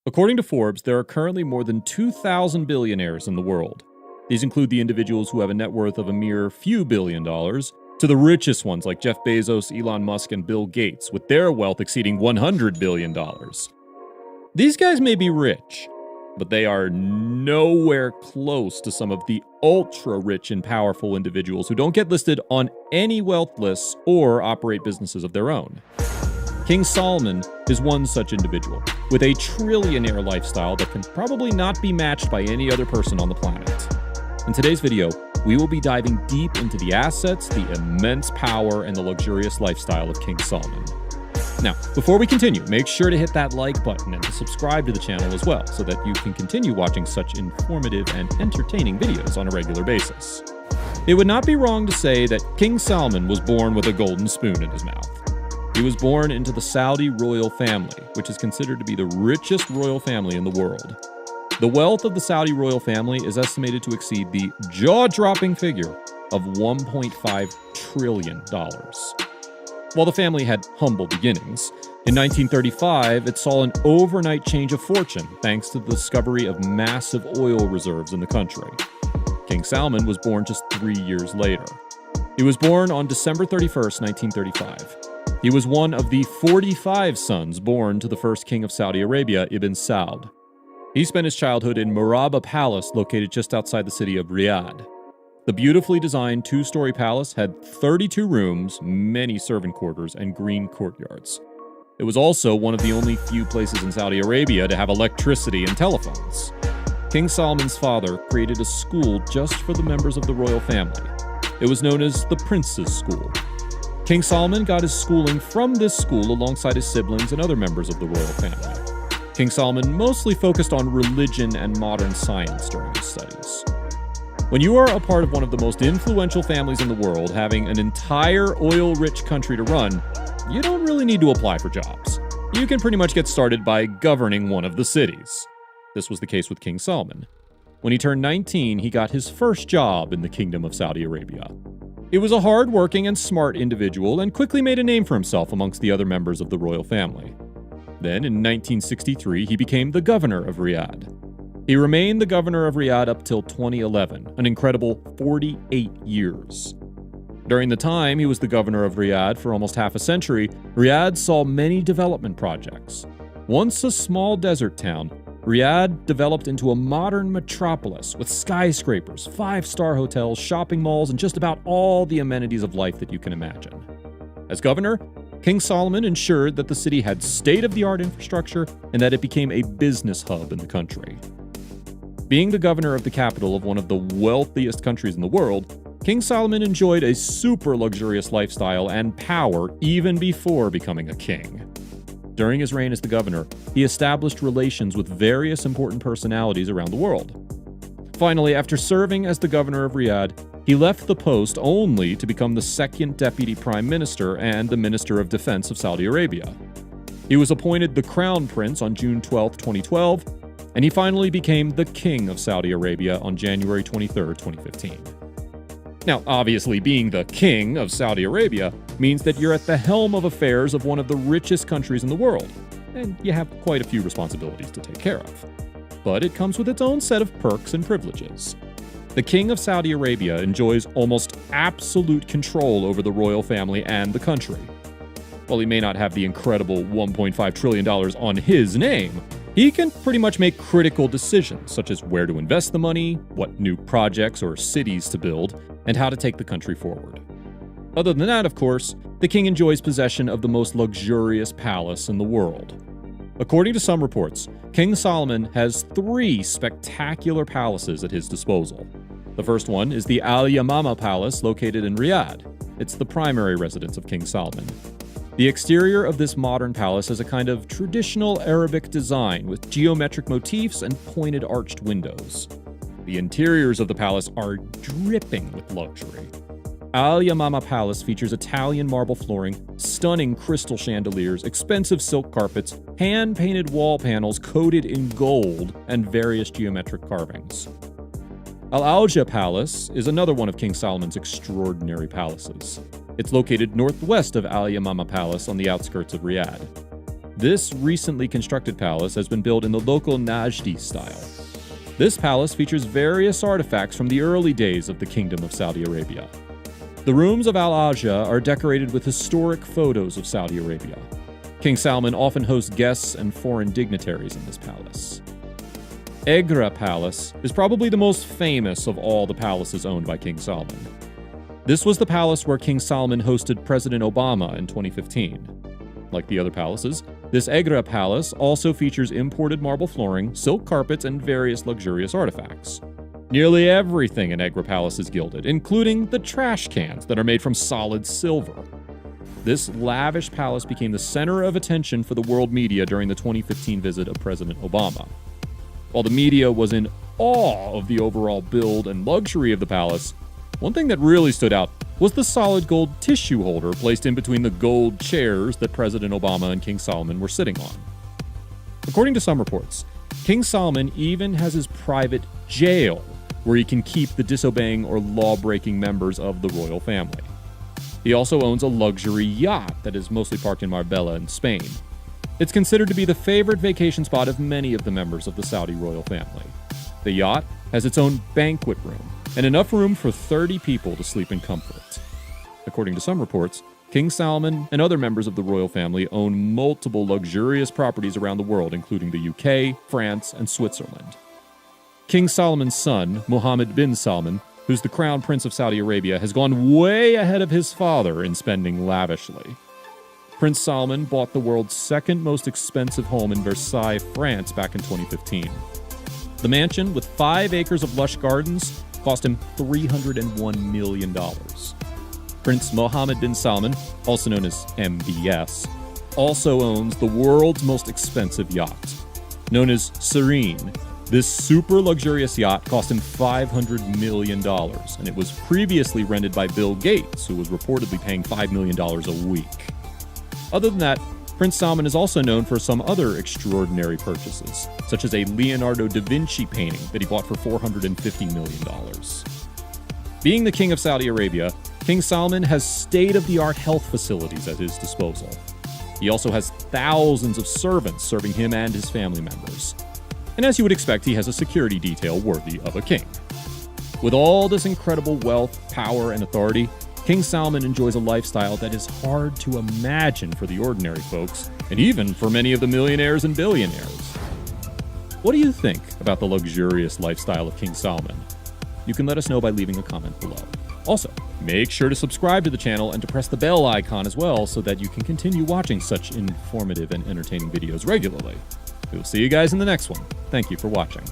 According to Forbes, there are currently more than 2,000 billionaires in the world. These include the individuals who have a net worth of a mere few $billion dollars, to the richest ones like Jeff Bezos, Elon Musk, and Bill Gates, with their wealth exceeding $100 billion. These guys may be rich, but they are nowhere close to some of the ultra-rich and powerful individuals who don't get listed on any wealth lists or operate businesses of their own. King Solomon is one such individual, with a trillionaire lifestyle that can probably not be matched by any other person on the planet. In today's video, we will be diving deep into the assets, the immense power, and the luxurious lifestyle of King Solomon. Now, before we continue, make sure to hit that like button and to subscribe to the channel as well, so that you can continue watching such informative and entertaining videos on a regular basis. It would not be wrong to say that King Solomon was born with a golden spoon in his mouth. He was born into the Saudi royal family, which is considered to be the richest royal family in the world. The wealth of the Saudi royal family is estimated to exceed the jaw-dropping figure of $1.5 trillion. While the family had humble beginnings, in 1935 it saw an overnight change of fortune thanks to the discovery of massive oil reserves in the country. King Salman was born just 3 years later. He was born on December 31st, 1935. He was one of the 45 sons born to the first king of Saudi Arabia, Ibn Saud. He spent his childhood in Murabba Palace, located just outside the city of Riyadh. The beautifully designed two-story palace had 32 rooms, many servant quarters, and green courtyards. It was also one of the only few places in Saudi Arabia to have electricity and telephones. King Solomon's father created a school just for the members of the royal family. It was known as the Prince's School. King Solomon got his schooling from this school alongside his siblings and other members of the royal family. King Solomon mostly focused on religion and modern science during his studies. When you are a part of one of the most influential families in the world, having an entire oil-rich country to run, you don't really need to apply for jobs. You can pretty much get started by governing one of the cities. This was the case with King Solomon. When he turned 19, he got his first job in the Kingdom of Saudi Arabia. He was a hard-working and smart individual and quickly made a name for himself amongst the other members of the royal family. Then, in 1963, he became the governor of Riyadh. He remained the governor of Riyadh up till 2011, an incredible 48 years. During the time he was the governor of Riyadh for almost half a century, Riyadh saw many development projects. Once a small desert town, Riyadh developed into a modern metropolis with skyscrapers, 5-star hotels, shopping malls, and just about all the amenities of life that you can imagine. As governor, King Solomon ensured that the city had state-of-the-art infrastructure and that it became a business hub in the country. Being the governor of the capital of one of the wealthiest countries in the world, King Solomon enjoyed a super luxurious lifestyle and power even before becoming a king. During his reign as the governor, he established relations with various important personalities around the world. Finally, after serving as the governor of Riyadh, he left the post only to become the second deputy prime minister and the minister of defense of Saudi Arabia. He was appointed the crown prince on June 12, 2012, and he finally became the king of Saudi Arabia on January 23, 2015. Now, obviously, being the king of Saudi Arabia means that you're at the helm of affairs of one of the richest countries in the world, and you have quite a few responsibilities to take care of. But it comes with its own set of perks and privileges. The king of Saudi Arabia enjoys almost absolute control over the royal family and the country. While he may not have the incredible $1.5 trillion on his name, he can pretty much make critical decisions, such as where to invest the money, what new projects or cities to build, and how to take the country forward. Other than that, of course, the king enjoys possession of the most luxurious palace in the world. According to some reports, King Solomon has 3 spectacular palaces at his disposal. The first one is the Al Yamama Palace located in Riyadh. It's the primary residence of King Solomon. The exterior of this modern palace has a kind of traditional Arabic design with geometric motifs and pointed arched windows. The interiors of the palace are dripping with luxury. Al Yamama Palace features Italian marble flooring, stunning crystal chandeliers, expensive silk carpets, hand-painted wall panels coated in gold, and various geometric carvings. Al Auja Palace is another one of King Solomon's extraordinary palaces. It's located northwest of Al Yamama Palace on the outskirts of Riyadh. This recently constructed palace has been built in the local Najdi style. This palace features various artifacts from the early days of the Kingdom of Saudi Arabia. The rooms of Al Ajah are decorated with historic photos of Saudi Arabia. King Salman often hosts guests and foreign dignitaries in this palace. Agra Palace is probably the most famous of all the palaces owned by King Salman. This was the palace where King Salman hosted President Obama in 2015. Like the other palaces, this Agra Palace also features imported marble flooring, silk carpets, and various luxurious artifacts. Nearly everything in Agra Palace is gilded, including the trash cans that are made from solid silver. This lavish palace became the center of attention for the world media during the 2015 visit of President Obama. While the media was in awe of the overall build and luxury of the palace, one thing that really stood out was the solid gold tissue holder placed in between the gold chairs that President Obama and King Salman were sitting on. According to some reports, King Salman even has his private jail where he can keep the disobeying or law-breaking members of the royal family. He also owns a luxury yacht that is mostly parked in Marbella in Spain. It's considered to be the favorite vacation spot of many of the members of the Saudi royal family. The yacht has its own banquet room and enough room for 30 people to sleep in comfort. According to some reports, King Salman and other members of the royal family own multiple luxurious properties around the world, including the UK, France, and Switzerland. King Salman's son, Mohammed bin Salman, who's the crown prince of Saudi Arabia, has gone way ahead of his father in spending lavishly. Prince Salman bought the world's second most expensive home in Versailles, France, back in 2015. The mansion, with 5 acres of lush gardens, cost him $301 million. Prince Mohammed bin Salman, also known as MBS, also owns the world's most expensive yacht. Known as Serene, this super luxurious yacht cost him $500 million, and it was previously rented by Bill Gates, who was reportedly paying $5 million a week. Other than that, Prince Salman is also known for some other extraordinary purchases, such as a Leonardo da Vinci painting that he bought for $450 million. Being the King of Saudi Arabia, King Salman has state-of-the-art health facilities at his disposal. He also has thousands of servants serving him and his family members. And as you would expect, he has a security detail worthy of a king. With all this incredible wealth, power, and authority, King Salman enjoys a lifestyle that is hard to imagine for the ordinary folks, and even for many of the millionaires and billionaires. What do you think about the luxurious lifestyle of King Salman? You can let us know by leaving a comment below. Also, make sure to subscribe to the channel and to press the bell icon as well so that you can continue watching such informative and entertaining videos regularly. We'll see you guys in the next one. Thank you for watching.